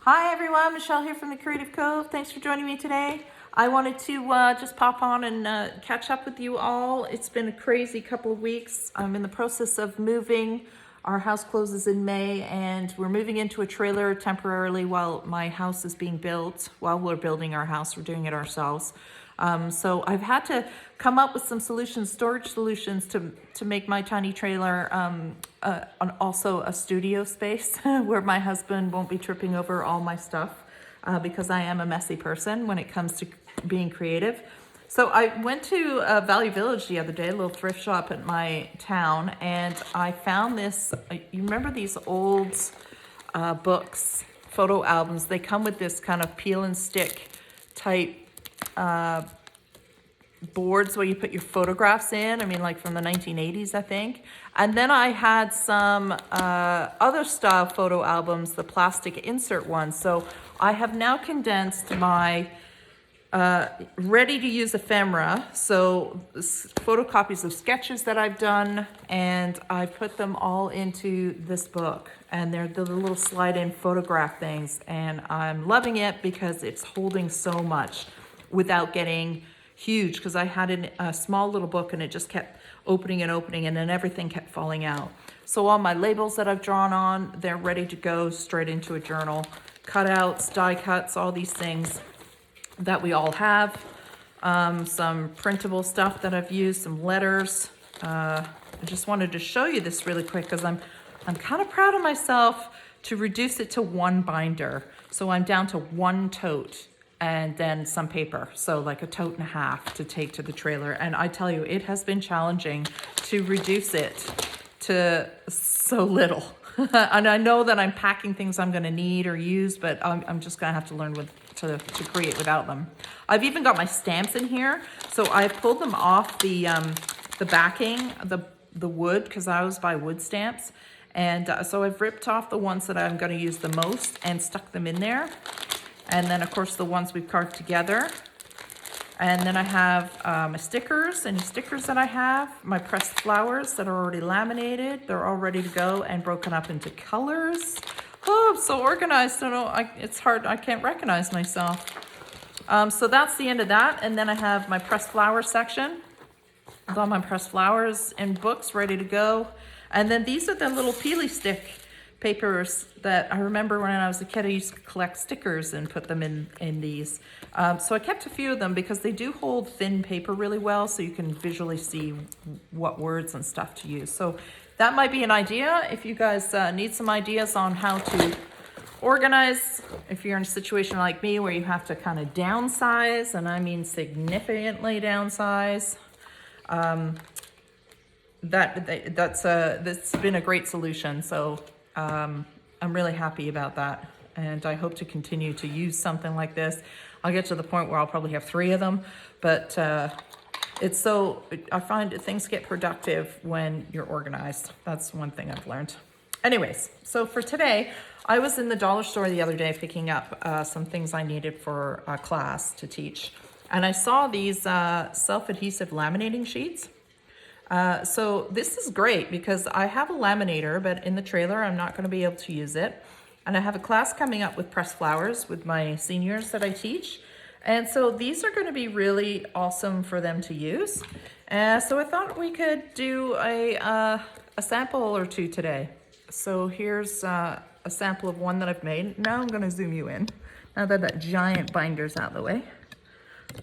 Hi everyone, Michelle here from the Creative Cove. Thanks for joining me today. I wanted to just pop on and catch up with you all. It's been a crazy couple of weeks. I'm in the process of moving. Our house closes in May and we're moving into a trailer temporarily while my house is being built. While we're building our house, we're doing it ourselves. So I've had to come up with some solutions, storage solutions to make my tiny trailer also a studio space where my husband won't be tripping over all my stuff because I am a messy person when it comes to being creative. So I went to Valley Village the other day, a little thrift shop at my town, and I found this. You remember these old books, photo albums? They come with this kind of peel and stick type boards where you put your photographs in. I mean, like from the 1980s, I think. And then I had some other style photo albums, the plastic insert ones. So I have now condensed my ready to use ephemera. So photocopies of sketches that I've done, and I put them all into this book. And they're the little slide in photograph things. And I'm loving it because it's holding so much without getting huge, because I had a small little book and it just kept opening and opening, and then everything kept falling out. So all my labels that I've drawn on, they're ready to go straight into a journal. Cutouts, die cuts, all these things that we all have. Some printable stuff that I've used, some letters. I just wanted to show you this really quick because I'm kind of proud of myself to reduce it to one binder. So I'm down to one tote and then some paper. So like a tote and a half to take to the trailer. And I tell you, it has been challenging to reduce it to so little. And I know that I'm packing things I'm gonna need or use, but I'm just gonna have to learn to create without them. I've even got my stamps in here. So I pulled them off the backing, the wood, because I always buy wood stamps. And so I've ripped off the ones that I'm gonna use the most and stuck them in there. And then of course the ones we've carved together. And then I have my stickers, any stickers that I have, my pressed flowers that are already laminated. They're all ready to go and broken up into colors. Oh, I'm so organized. I don't know, it's hard, I can't recognize myself. So that's the end of that. And then I have my pressed flowers section. I've got my pressed flowers and books ready to go. And then these are the little peely stick papers that I remember when I was a kid. I used to collect stickers and put them in these. So I kept a few of them because they do hold thin paper really well, so you can visually see what words and stuff to use. So that might be an idea if you guys need some ideas on how to organize. If you're in a situation like me where you have to kind of downsize, and I mean significantly downsize, that's been a great solution. So I'm really happy about that, and I hope to continue to use something like this. I'll get to the point where I'll probably have 3 of them, but I find things get productive when you're organized. That's one thing I've learned. Anyways, so for today, I was in the dollar store the other day picking up some things I needed for a class to teach, and I saw these self-adhesive laminating sheets. So this is great because I have a laminator, but in the trailer, I'm not going to be able to use it. And I have a class coming up with pressed flowers with my seniors that I teach. And so these are going to be really awesome for them to use. So I thought we could do a sample or two today. So here's a sample of one that I've made. Now I'm going to zoom you in. Now that that giant binder's out of the way.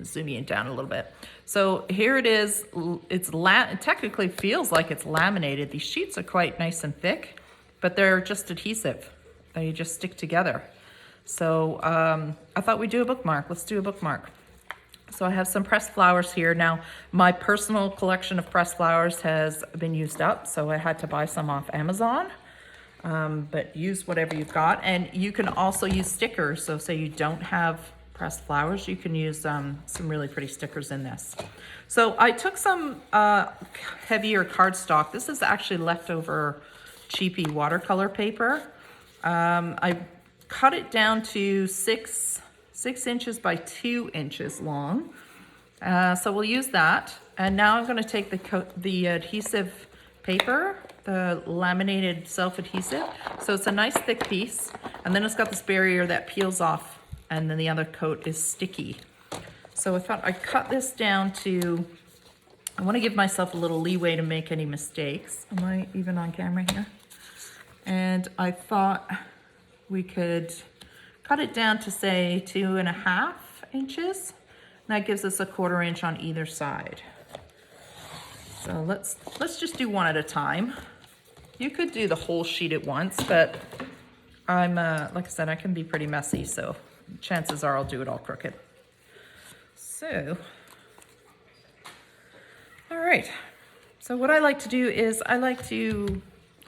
Zoom you down a little bit. So here it is. It technically feels like it's laminated. These sheets are quite nice and thick, but they're just adhesive. They just stick together. So I thought we'd do a bookmark. Let's do a bookmark. So I have some pressed flowers here. Now, my personal collection of pressed flowers has been used up, so I had to buy some off Amazon. But use whatever you've got. And you can also use stickers. So say you don't have pressed flowers, you can use some really pretty stickers in this. So I took some heavier cardstock. This is actually leftover cheapy watercolor paper. I cut it down to 6 inches by 2 inches long. So we'll use that. And now I'm going to take the adhesive paper the laminated self-adhesive. So it's a nice thick piece, and then it's got this barrier that peels off, and then the other coat is sticky. So I thought I'd cut this down to, I want to give myself a little leeway to make any mistakes. Am I even on camera here? And I thought we could cut it down to say 2.5 inches. That gives us a 1/4 inch on either side. So let's just do one at a time. You could do the whole sheet at once, but I'm, like I said, I can be pretty messy, so chances are I'll do it all crooked. So, all right. So what I like to do is I like to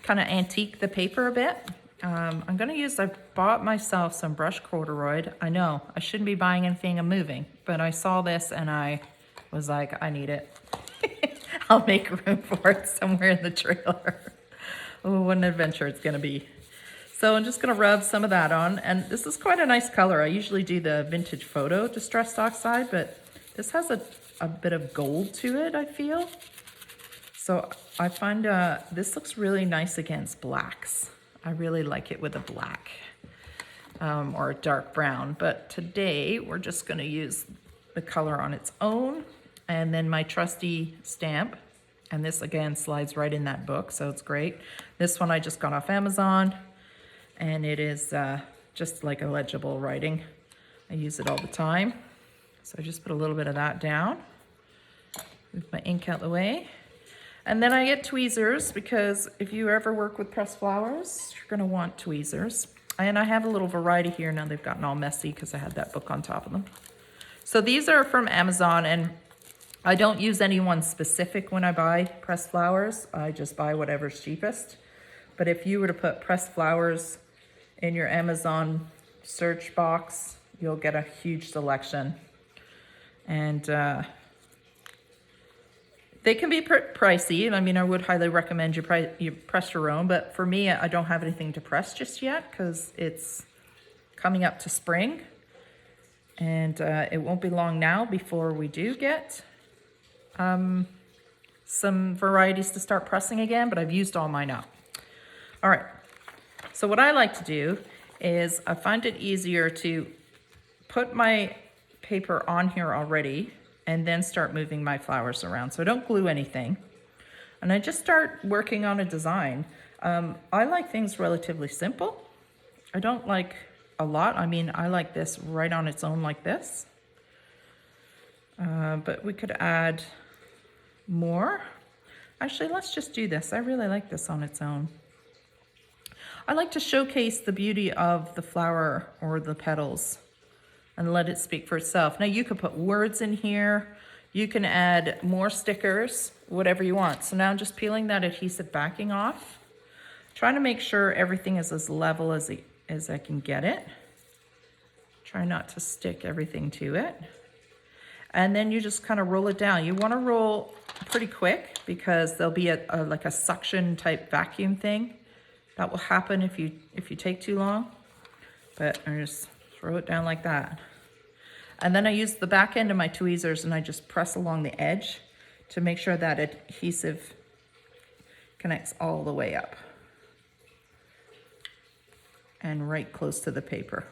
kind of antique the paper a bit. I'm gonna use, I bought myself some brushed corduroy. I know, I shouldn't be buying anything and moving, but I saw this and I was like, I need it. I'll make room for it somewhere in the trailer. Oh, what an adventure it's gonna be. So I'm just gonna rub some of that on, and this is quite a nice color. I usually do the vintage photo distressed oxide, but this has a bit of gold to it, I feel. So I find this looks really nice against blacks. I really like it with a black or a dark brown, but today we're just gonna use the color on its own, and then my trusty stamp, and this again slides right in that book, so it's great. This one I just got off Amazon, and it is just like illegible writing. I use it all the time. So I just put a little bit of that down, move my ink out the way. And then I get tweezers, because if you ever work with pressed flowers, you're gonna want tweezers. And I have a little variety here. Now they've gotten all messy because I had that book on top of them. So these are from Amazon, and I don't use any one specific when I buy pressed flowers. I just buy whatever's cheapest. But if you were to put pressed flowers in your Amazon search box, you'll get a huge selection. And they can be pricey. I mean, I would highly recommend you press your own, but for me, I don't have anything to press just yet because it's coming up to spring. And it won't be long now before we do get some varieties to start pressing again, but I've used all mine up. All right, so what I like to do is I find it easier to put my paper on here already and then start moving my flowers around. So I don't glue anything. And I just start working on a design. I like things relatively simple. I don't like a lot. I mean, I like this right on its own like this. But we could add more. Actually, let's just do this. I really like this on its own. I like to showcase the beauty of the flower or the petals and let it speak for itself. Now you could put words in here. You can add more stickers, whatever you want. So now I'm just peeling that adhesive backing off. Trying to make sure everything is as level as I can get it. Try not to stick everything to it. And then you just kind of roll it down. You want to roll pretty quick because there'll be like a suction type vacuum thing. That will happen if you take too long. But I just throw it down like that. And then I use the back end of my tweezers and I just press along the edge to make sure that adhesive connects all the way up and right close to the paper.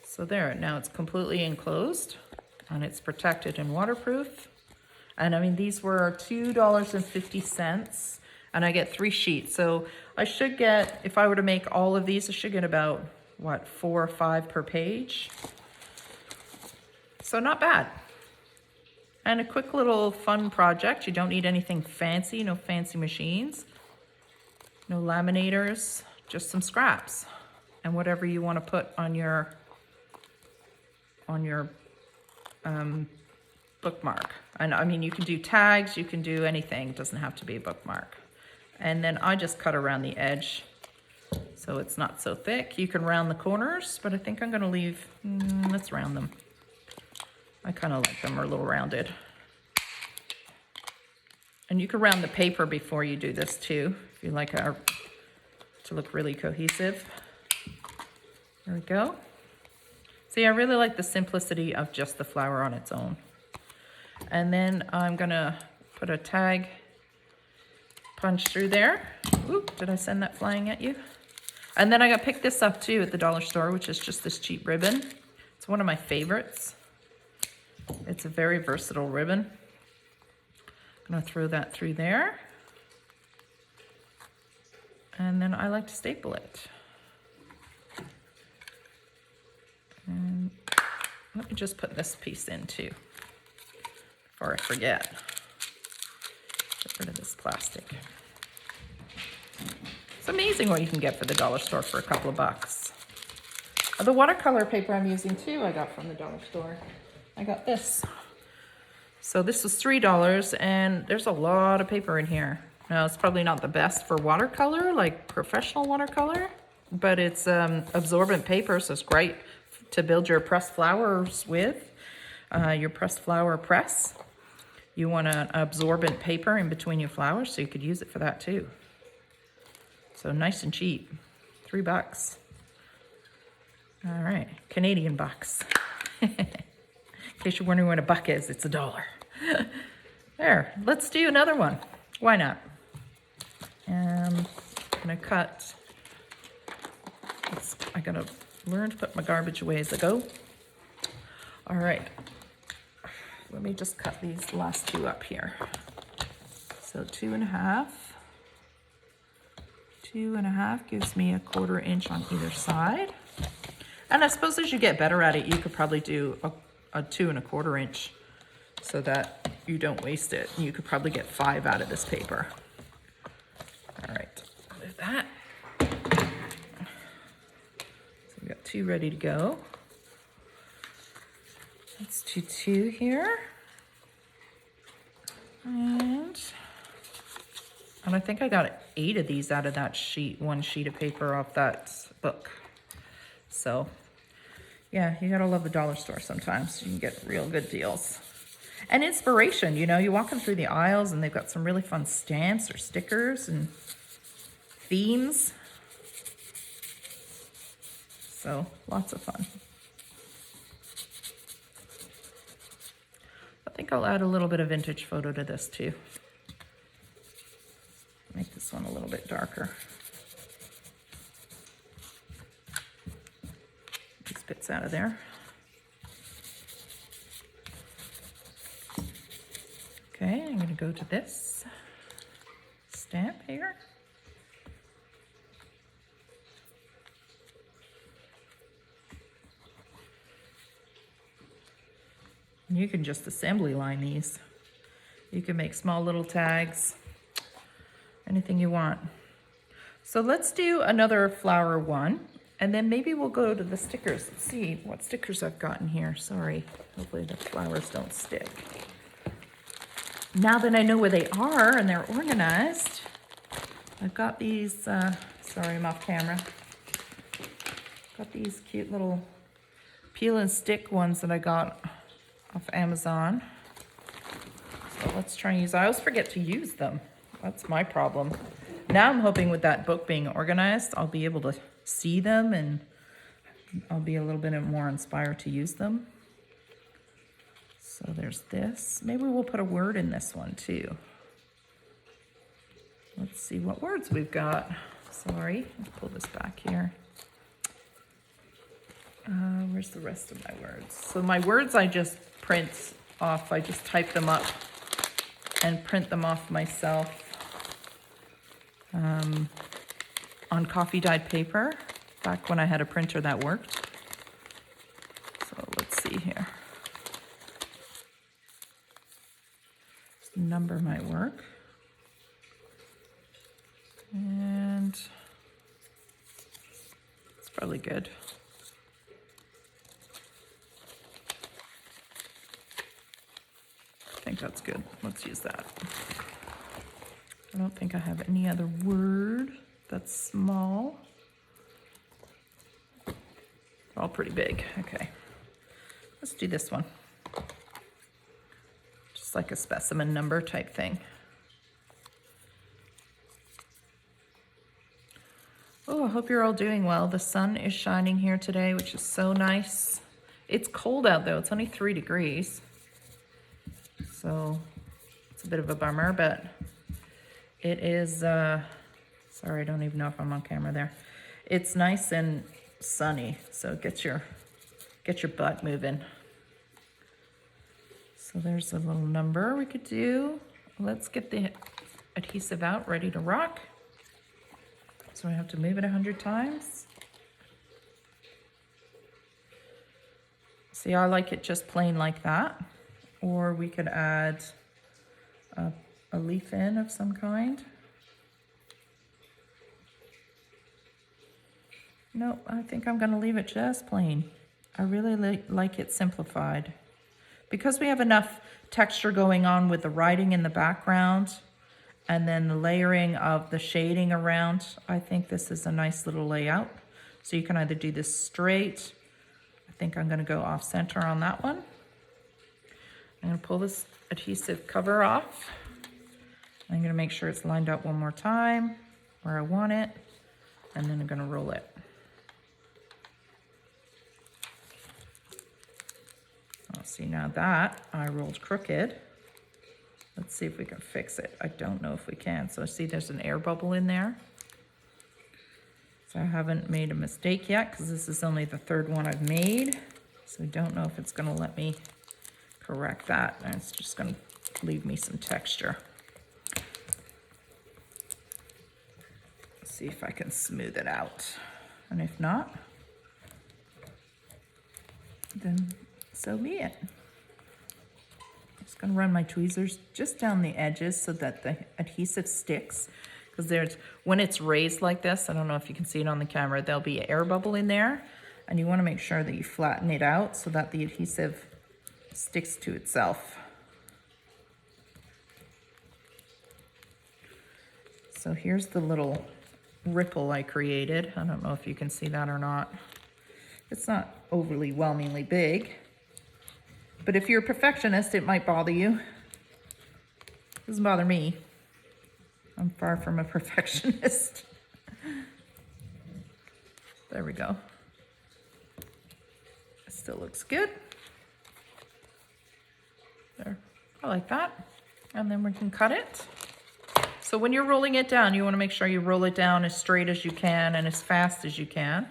So there, now it's completely enclosed and it's protected and waterproof. And I mean, these were $2.50 and I get 3 sheets. So I should get, if I were to make all of these, I should get about, what, 4 or 5 per page. So not bad. And a quick little fun project. You don't need anything fancy, no fancy machines, no laminators, just some scraps and whatever you want to put on your bookmark. And I mean, you can do tags, you can do anything. It doesn't have to be a bookmark. And then I just cut around the edge so it's not so thick. You can round the corners, but I think I'm going to leave, let's round them. I kind of like them a little rounded. And you can round the paper before you do this too, if you like to look really cohesive. There we go. See, I really like the simplicity of just the flower on its own. And then I'm gonna put a tag punch through there. Oop, did I send that flying at you? And then I got picked this up too at the dollar store, which is just this cheap ribbon. It's one of my favorites. It's a very versatile ribbon. I'm gonna throw that through there. And then I like to staple it. And let me just put this piece in too, before I forget. Get rid of this plastic. It's amazing what you can get for the dollar store for a couple of bucks. The watercolor paper I'm using too, I got from the dollar store. I got this. So this was $3, and there's a lot of paper in here. Now, it's probably not the best for watercolor, like professional watercolor, but it's absorbent paper, so it's great to build your pressed flowers with, your pressed flower press. You want an absorbent paper in between your flowers, so you could use it for that too. So nice and cheap, $3. All right, Canadian bucks. In case you're wondering what a buck is, it's $1. There, let's do another one. Why not? I'm gonna cut. I gotta learn to put my garbage away as I go. All right, let me just cut these last two up here. So 2.5. 2.5 gives me a 1/4 inch on either side. And I suppose as you get better at it, you could probably do a 2 1/4 inch so that you don't waste it. You could probably get 5 out of this paper. All right, move that. So we got 2 ready to go. Let's do 2 here. And I think I got 8 of these out of that sheet, one sheet of paper off that book. So yeah, you gotta love the dollar store sometimes. You can get real good deals. And inspiration, you know, you're walking through the aisles and they've got some really fun stamps or stickers and themes. So lots of fun. I think I'll add a little bit of vintage photo to this too. Make this one a little bit darker. These bits out of there. Okay, I'm going to go to this stamp here. And you can just assembly line these. You can make small little tags, anything you want. So let's do another flower one, and then maybe we'll go to the stickers. Let's see what stickers I've got in here. Sorry, hopefully the flowers don't stick. Now that I know where they are and they're organized, I've got these, sorry, I'm off camera. Got these cute little peel and stick ones that I got off Amazon. So let's try and use, I always forget to use them. That's my problem. Now I'm hoping with that book being organized, I'll be able to see them and I'll be a little bit more inspired to use them. So there's this. Maybe we'll put a word in this one too. Let's see what words we've got. Sorry, let's pull this back here. Where's the rest of my words? So my words I just print off. I just type them up and print them off myself on coffee dyed paper, back when I had a printer that worked. So let's see here. Just number my work. And it's probably good. I think that's good. Let's use that. I don't think I have any other word that's small. They're all pretty big. Okay. Let's do this one. Just like a specimen number type thing. Oh, I hope you're all doing well. The sun is shining here today, which is so nice. It's cold out though. It's only 3 degrees. So it's a bit of a bummer, but It is, sorry, I don't even know if I'm on camera there. It's nice and sunny, so get your butt moving. So there's a little number we could do. Let's get the adhesive out, ready to rock. So I have to move it 100 times. See, I like it just plain like that. Or we could add a leaf in of some kind. No, I think I'm gonna leave it just plain. I really like it simplified. Because we have enough texture going on with the writing in the background and then the layering of the shading around, I think this is a nice little layout. So you can either do this straight. I think I'm gonna go off center on that one. I'm gonna pull this adhesive cover off. I'm gonna make sure it's lined up one more time where I want it, and then I'm gonna roll it. Oh, see, now that I rolled crooked. Let's see if we can fix it. I don't know if we can. So see, there's an air bubble in there. So I haven't made a mistake yet because this is only the third one I've made. So I don't know if it's gonna let me correct that. And it's just gonna leave me some texture. Let's see if I can smooth it out. And if not, then so be it. I'm just gonna run my tweezers just down the edges so that the adhesive sticks. Because when it's raised like this, I don't know if you can see it on the camera, there'll be an air bubble in there. And you wanna make sure that you flatten it out so that the adhesive sticks to itself. So here's the little ripple I created. I don't know if you can see that or not. It's not overly whelmingly big, but if you're a perfectionist, it might bother you. It doesn't bother me. I'm far from a perfectionist. There we go. It still looks good. There, I like that. And then we can cut it. So when you're rolling it down, you want to make sure you roll it down as straight as you can and as fast as you can.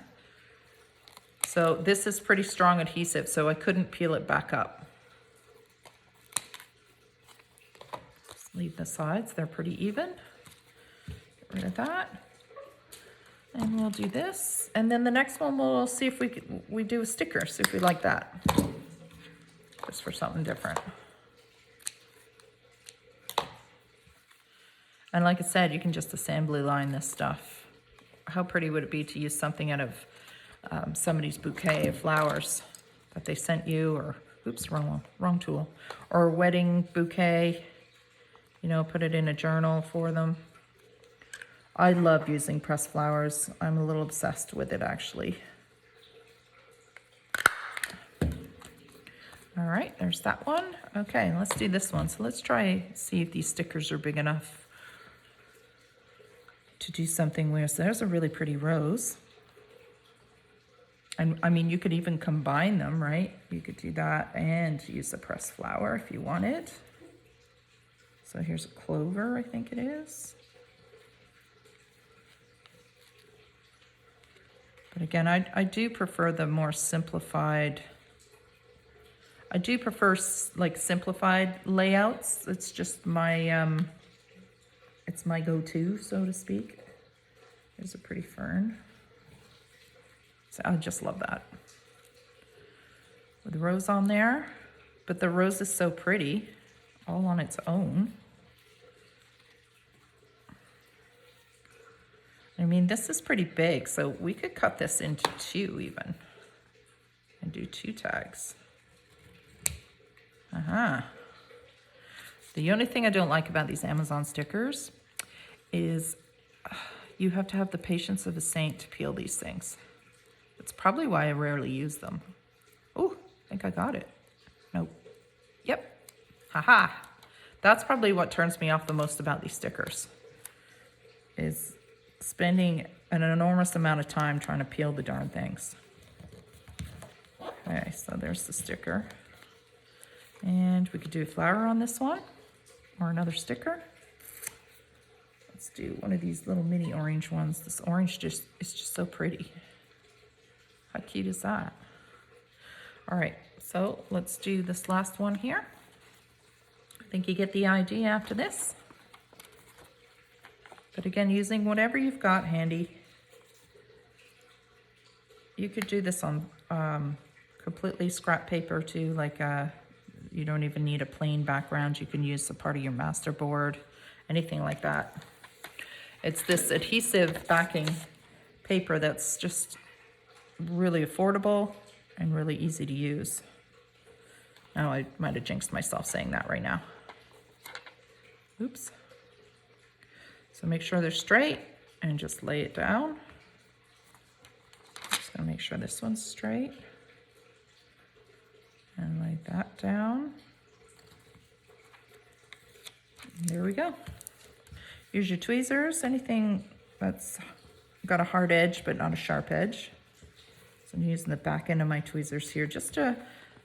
So this is pretty strong adhesive, so I couldn't peel it back up. Just leave the sides, they're pretty even. Get rid of that. And we'll do this. And then the next one, we'll see if we do a sticker, see if we like that. Just for something different. And like I said, you can just assembly line this stuff. How pretty would it be to use something out of somebody's bouquet of flowers that they sent you, or, oops, wrong tool, or a wedding bouquet, you know, put it in a journal for them. I love using pressed flowers. I'm a little obsessed with it, actually. All right, there's that one. Okay, let's do this one. So let's try, see if these stickers are big enough to do something with. So there's a really pretty rose. And I mean, you could even combine them, right? You could do that and use a pressed flower if you wanted. So here's a clover, I think it is. But again, I do prefer the more simplified, I do prefer like simplified layouts. It's just my, it's my go-to, so to speak. There's a pretty fern. So I just love that. With the rose on there, but the rose is so pretty, all on its own. I mean, this is pretty big, so we could cut this into 2 even, and do 2 tags. The only thing I don't like about these Amazon stickers is you have to have the patience of a saint to peel these things. That's probably why I rarely use them. Oh, I think I got it. Nope. Yep. Haha. That's probably what turns me off the most about these stickers, is spending an enormous amount of time trying to peel the darn things. Okay, so there's the sticker. And we could do a flower on this one, or another sticker. Let's do one of these little mini orange ones. This orange is just so pretty. How cute is that? All right, so let's do this last one here. I think you get the idea after this. But again, using whatever you've got handy. You could do this on completely scrap paper too, like you don't even need a plain background. You can use a part of your master board, anything like that. It's this adhesive backing paper that's just really affordable and really easy to use. Now I might have jinxed myself saying that right now. Oops. So make sure they're straight and just lay it down. Just gonna make sure this one's straight. And lay that down. And there we go. Use your tweezers, anything that's got a hard edge but not a sharp edge. So I'm using the back end of my tweezers here just to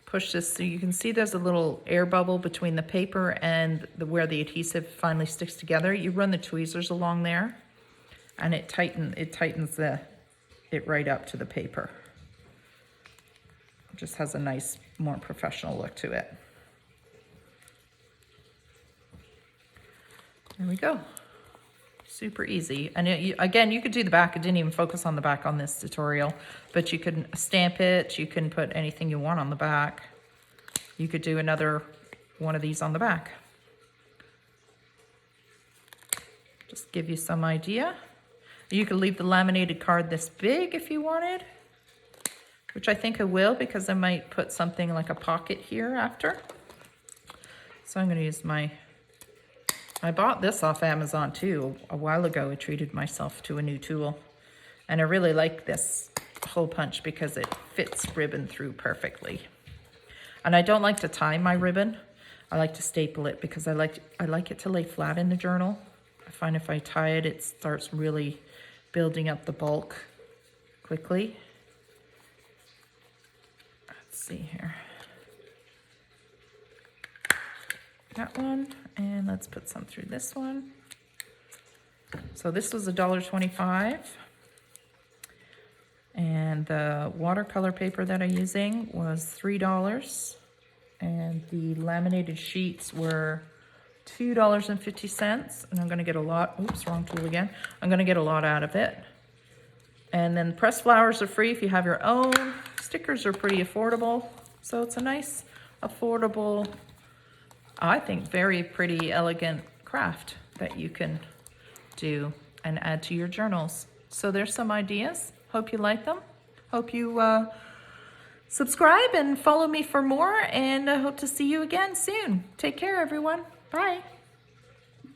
push this so you can see there's a little air bubble between the paper and where the adhesive finally sticks together. You run the tweezers along there and it tightens it right up to the paper. It just has a nice, more professional look to it. There we go. Super easy. And again, you could do the back. I didn't even focus on the back on this tutorial, but you can stamp it. You can put anything you want on the back. You could do another one of these on the back. Just give you some idea. You could leave the laminated card this big if you wanted, which I think I will because I might put something like a pocket here after. So I'm going to use I bought this off Amazon too a while ago. I treated myself to a new tool. And I really like this hole punch because it fits ribbon through perfectly. And I don't like to tie my ribbon. I like to staple it because I like it to lay flat in the journal. I find if I tie it, it starts really building up the bulk quickly. Let's see here. That one, and let's put some through this one. So this was $1.25, and the watercolor paper that I'm using was $3, and the laminated sheets were $2.50, and I'm gonna get a lot, oops, wrong tool again. I'm gonna get a lot out of it. And then pressed flowers are free if you have your own. Stickers are pretty affordable, so it's a nice, affordable, I think very pretty, elegant craft that you can do and add to your journals. So there's some ideas. Hope you like them. Hope you subscribe and follow me for more, and I hope to see you again soon. Take care, everyone. Bye.